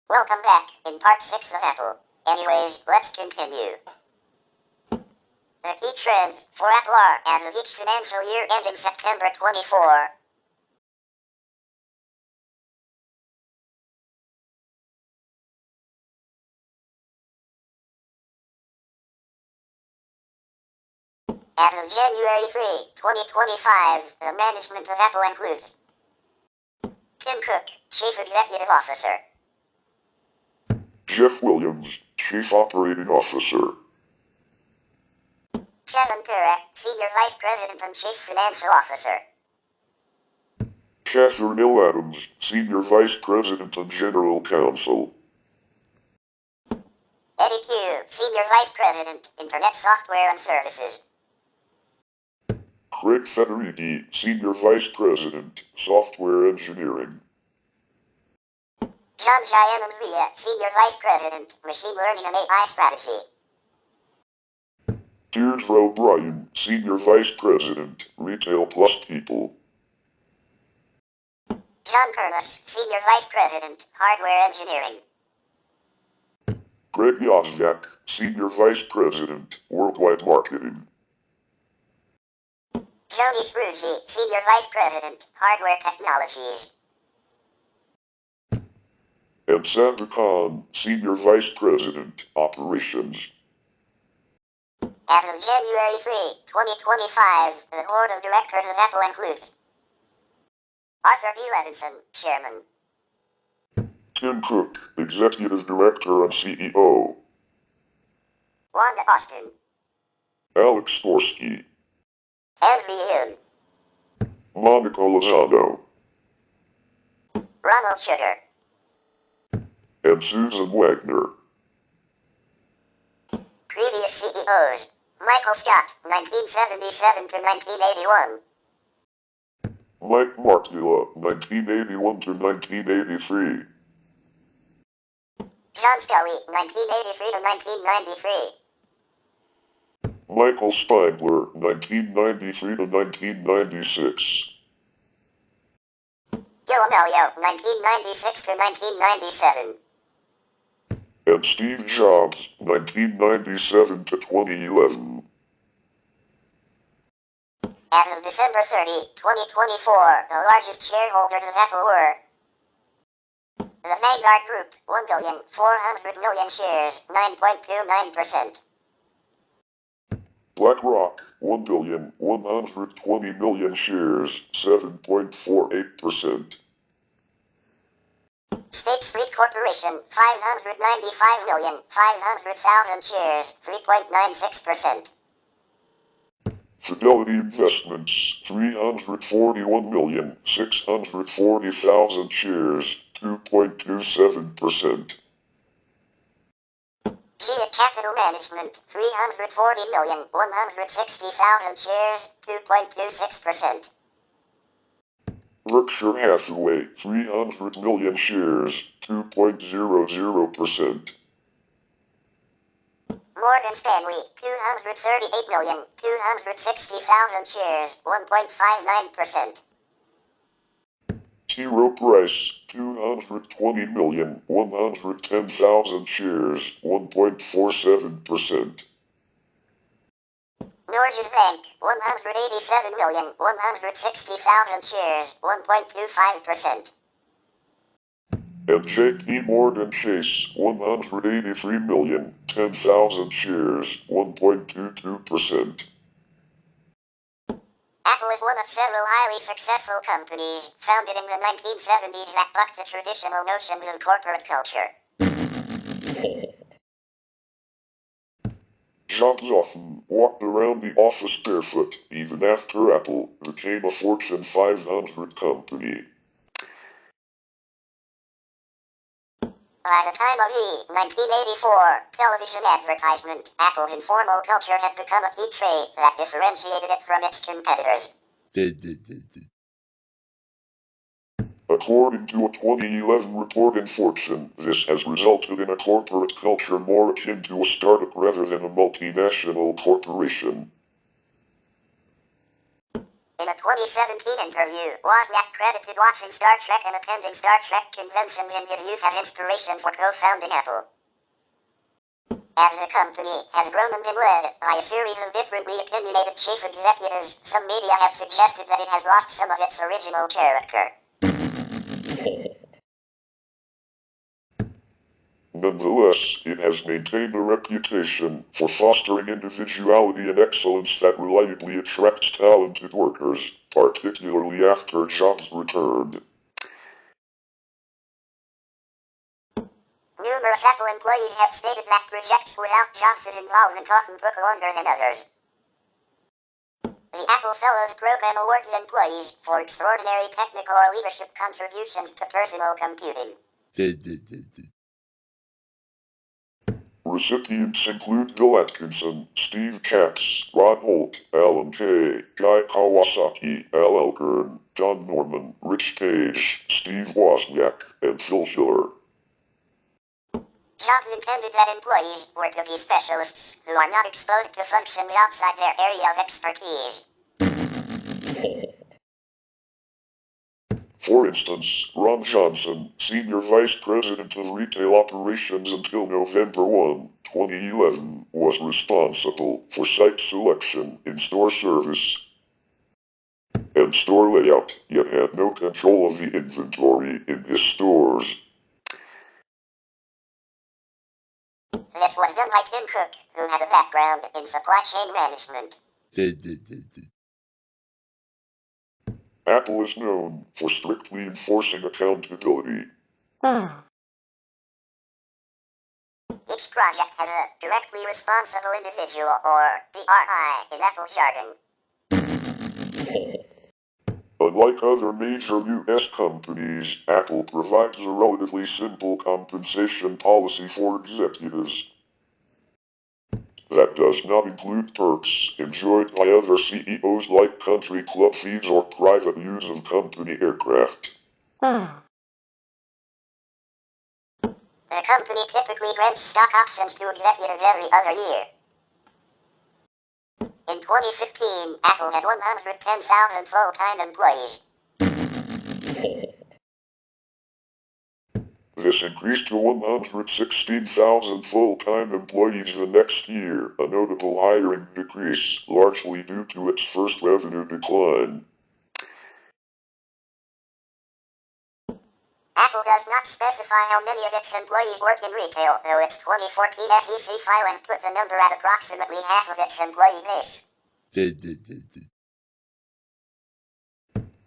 Welcome back in part 6 of Apple. Anyways, let's continue. The key trends for Apple are as of each financial year ending September 24. As of January 3, 2025, the management of Apple includes Tim Cook, Chief Executive Officer. Jeff Williams, Chief Operating Officer. Kevin Turek, Senior Vice President and Chief Financial Officer. Catherine L. Adams, Senior Vice President and General Counsel. Eddie Q, Senior Vice President, Internet Software and Services. Craig Federici, Senior Vice President, Software Engineering. John Gianandrea, Senior Vice President, Machine Learning and AI Strategy. Deirdre O'Brien, Senior Vice President, Retail Plus People. John Kernis, Senior Vice President, Hardware Engineering. Greg Yozyak, Senior Vice President, Worldwide Marketing. Joni Sprugi, Senior Vice President, Hardware Technologies. And Sandra Khan, Senior Vice President, Operations. As of January 3, 2025, the Board of Directors of Apple includes Arthur D. Levinson, Chairman. Tim Cook, Executive Director and CEO. Wanda Austin. Alex Skorsky. Andrew Yoon. Monica Lozano. Ronald Sugar. And Susan Wagner. Previous CEOs. Michael Scott, 1977 to 1981. Mike Martilla, 1981 to 1983. John Scully, 1983 to 1993. Michael Spangler, 1993 to 1996. Gil Amelio, 1996 to 1997. And Steve Jobs, 1997 to 2011. As of December 30, 2024, the largest shareholders of Apple were the Vanguard Group, 1,400,000,000 shares, 9.29%. BlackRock, 1,120,000,000 shares, 7.48%. State Street Corporation, 595,500,000 shares, 3.96%. Fidelity Investments, 341,640,000 shares, 2.27%. Gia Capital Management, 340,160,000 shares, 2.26%. Berkshire Hathaway, 300 million shares, 2.00%. Morgan Stanley, 238,260,000 shares, 1.59%. T. Rowe Price, 220,110,000 shares, 1.47%. Norges Bank, 187,160,000 shares, 1.25%. And J.P. Morgan Chase, 183,010,000 shares, 1.22%. Apple is one of several highly successful companies, founded in the 1970s that bucked the traditional notions of corporate culture. Jobs often walked around the office barefoot, even after Apple became a Fortune 500 company. By the time of the 1984 television advertisement, Apple's informal culture had become a key trait that differentiated it from its competitors. According to a 2011 report in Fortune, this has resulted in a corporate culture more akin to a startup rather than a multinational corporation. In a 2017 interview, Wozniak credited watching Star Trek and attending Star Trek conventions in his youth as inspiration for co-founding Apple. As the company has grown and been led by a series of differently opinionated chief executives, some media have suggested that it has lost some of its original character. Nonetheless, it has maintained a reputation for fostering individuality and excellence that reliably attracts talented workers, particularly after Jobs returned. Numerous Apple employees have stated that projects without Jobs' involvement often took longer than others. The Apple Fellows Program awards employees for extraordinary technical or leadership contributions to personal computing. Recipients include Bill Atkinson, Steve Katz, Ron Holt, Alan Kay, Guy Kawasaki, Al Elkern, John Norman, Rich Page, Steve Wozniak, and Phil Schiller. Jobs intended that employees were to be specialists who are not exposed to functions outside their area of expertise. For instance, Ron Johnson, Senior Vice President of Retail Operations until November 1, 2011, was responsible for site selection, in-store service, and store layout, yet had no control of the inventory in his stores. This was done by Tim Cook, who had a background in supply chain management. Apple is known for strictly enforcing accountability. Each project has a directly responsible individual, or DRI in Apple jargon. Unlike other major U.S. companies, Apple provides a relatively simple compensation policy for executives. That does not include perks enjoyed by other CEOs like country club fees or private use of company aircraft. The company typically grants stock options to executives every other year. In 2015, Apple had 110,000 full-time employees. This increased to 116,000 full-time employees the next year, a notable hiring decrease, largely due to its first revenue decline. Apple does not specify how many of its employees work in retail, though its 2014 SEC filing put the number at approximately half of its employee base.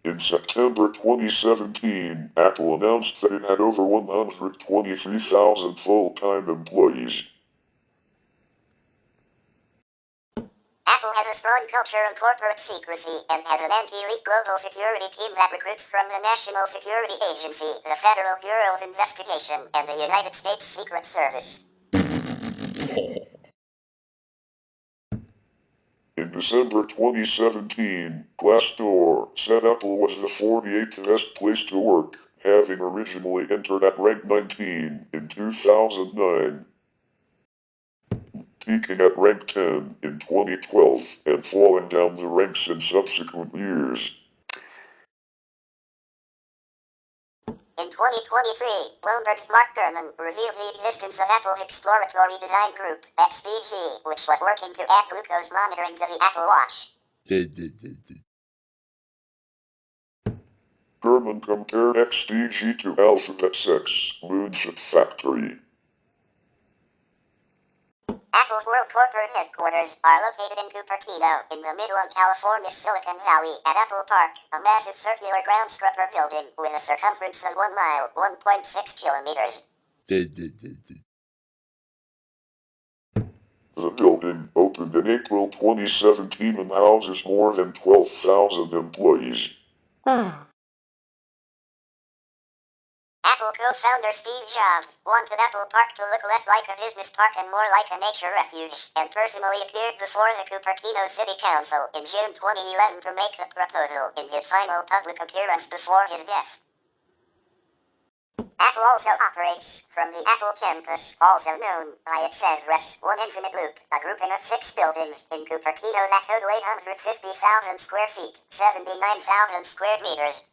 In September 2017, Apple announced that it had over 123,000 full-time employees. Apple has a strong culture of corporate secrecy and has an anti-leak global security team that recruits from the National Security Agency, the Federal Bureau of Investigation, and the United States Secret Service. In December 2017, Glassdoor said Apple was the 48th best place to work, having originally entered at rank 19 in 2009, peaking at rank 10 in 2012, and falling down the ranks in subsequent years. In 2023, Bloomberg's Mark Gurman revealed the existence of Apple's exploratory design group, XDG, which was working to add glucose monitoring to the Apple Watch. Gurman compared XDG to Alphabet 6, Moonshot Factory. Apple's world corporate headquarters are located in Cupertino, in the middle of California's Silicon Valley, at Apple Park, a massive circular ground structure building with a circumference of 1 mile, 1.6 kilometers. The building opened in April 2017 and houses more than 12,000 employees. Apple co-founder Steve Jobs wanted Apple Park to look less like a business park and more like a nature refuge, and personally appeared before the Cupertino City Council in June 2011 to make the proposal in his final public appearance before his death. Apple also operates from the Apple campus, also known by its address, One Infinite Loop, a grouping of 6 buildings in Cupertino that total 850,000 square feet, 79,000 square meters.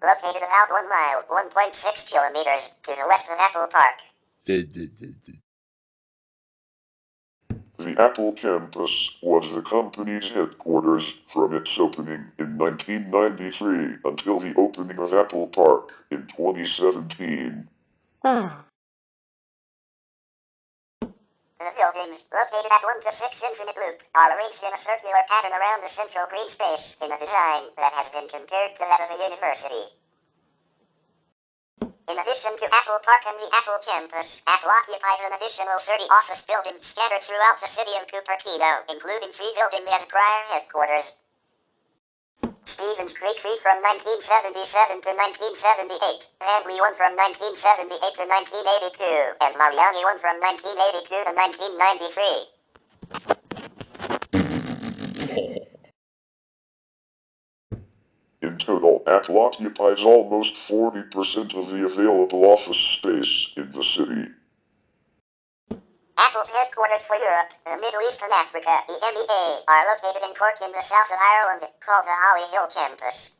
Located about 1 mile, 1.6 kilometers, to the west of Apple Park. The Apple campus was the company's headquarters from its opening in 1993 until the opening of Apple Park in 2017. The buildings, located at 1 to 6 Infinite Loop, are arranged in a circular pattern around the central green space in a design that has been compared to that of a university. In addition to Apple Park and the Apple campus, Apple occupies an additional 30 office buildings scattered throughout the city of Cupertino, including 3 buildings as prior headquarters. Stevens Creek 3 from 1977 to 1978, Handley 1 from 1978 to 1982, and Mariani 1 from 1982 to 1993. In total, Apple occupies almost 40% of the available office space in the city. Apple's headquarters for Europe, the Middle East and Africa, EMEA, are located in Cork in the south of Ireland, called the Holly Hill campus.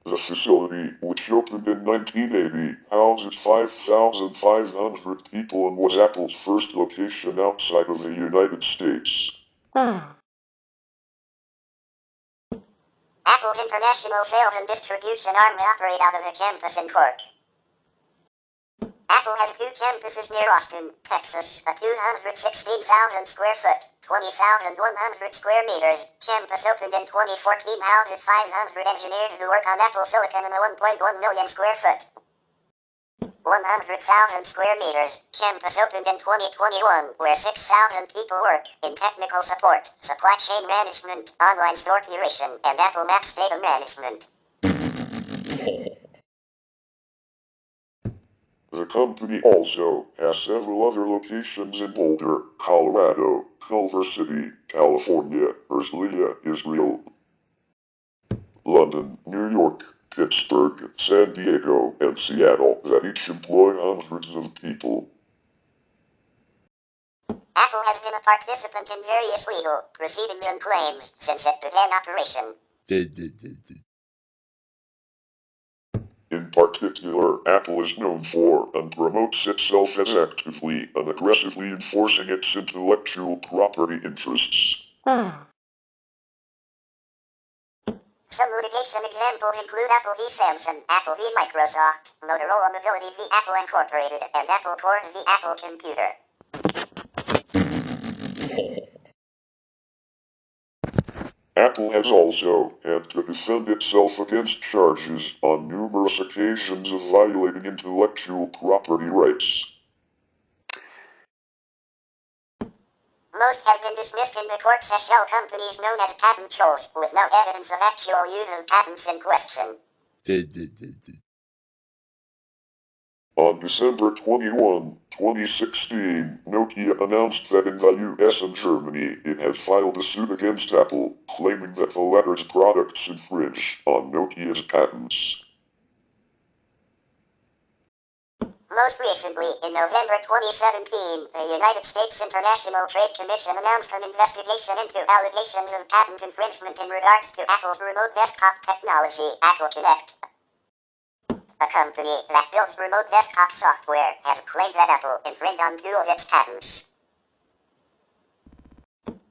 The facility, which opened in 1980, houses 5,500 people and was Apple's first location outside of the United States. Apple's international sales and distribution arms operate out of the campus in Cork. Apple has 2 campuses near Austin, Texas, a 216,000 square foot, 20,100 square meters campus opened in 2014 houses 500 engineers who work on Apple Silicon and a 1.1 million square foot, 100,000 square meters campus opened in 2021 where 6,000 people work in technical support, supply chain management, online store curation, and Apple Maps data management. The company also has several other locations in Boulder, Colorado, Culver City, California, Herzliya, Israel, London, New York, Pittsburgh, San Diego, and Seattle that each employ hundreds of people. Apple has been a participant in various legal proceedings and claims since it began operation. In particular, Apple is known for and promotes itself as actively and aggressively enforcing its intellectual property interests. Some litigation examples include Apple v. Samsung, Apple v. Microsoft, Motorola Mobility v. Apple Incorporated, and Apple Corps v. Apple Computer. Apple has also had to defend itself against charges on numerous occasions of violating intellectual property rights. Most have been dismissed in the courts as shell companies known as patent trolls, with no evidence of actual use of patents in question. On December 21, 2016, Nokia announced that in the US and Germany it had filed a suit against Apple, claiming that the latter's products infringe on Nokia's patents. Most recently, in November 2017, the United States International Trade Commission announced an investigation into allegations of patent infringement in regards to Apple's remote desktop technology, Apple Connect. A company that builds remote desktop software has claimed that Apple infringed on 2 of its patents.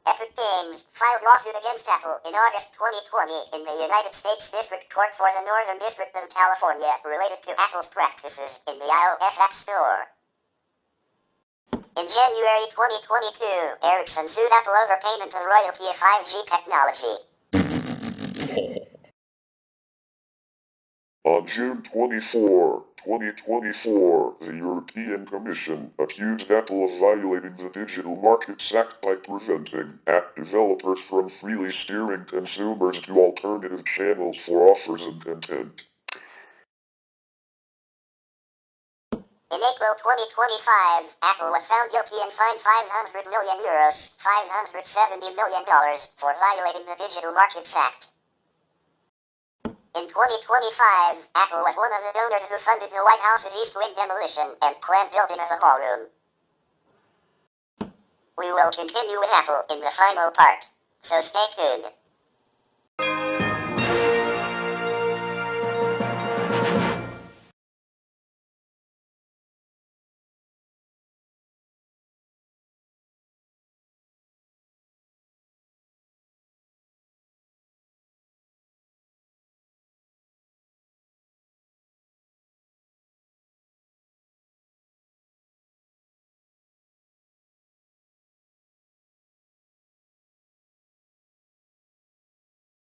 Epic Games filed lawsuit against Apple in August 2020 in the United States District Court for the Northern District of California related to Apple's practices in the iOS App Store. In January 2022, Ericsson sued Apple over payment of royalty of 5G technology. On June 24, 2024, the European Commission accused Apple of violating the Digital Markets Act by preventing app developers from freely steering consumers to alternative channels for offers and content. In April 2025, Apple was found guilty and fined €500 million, $570 million, for violating the Digital Markets Act. In 2025, Apple was one of the donors who funded the White House's East Wing demolition and planned building of a ballroom. We will continue with Apple in the final part, so stay tuned.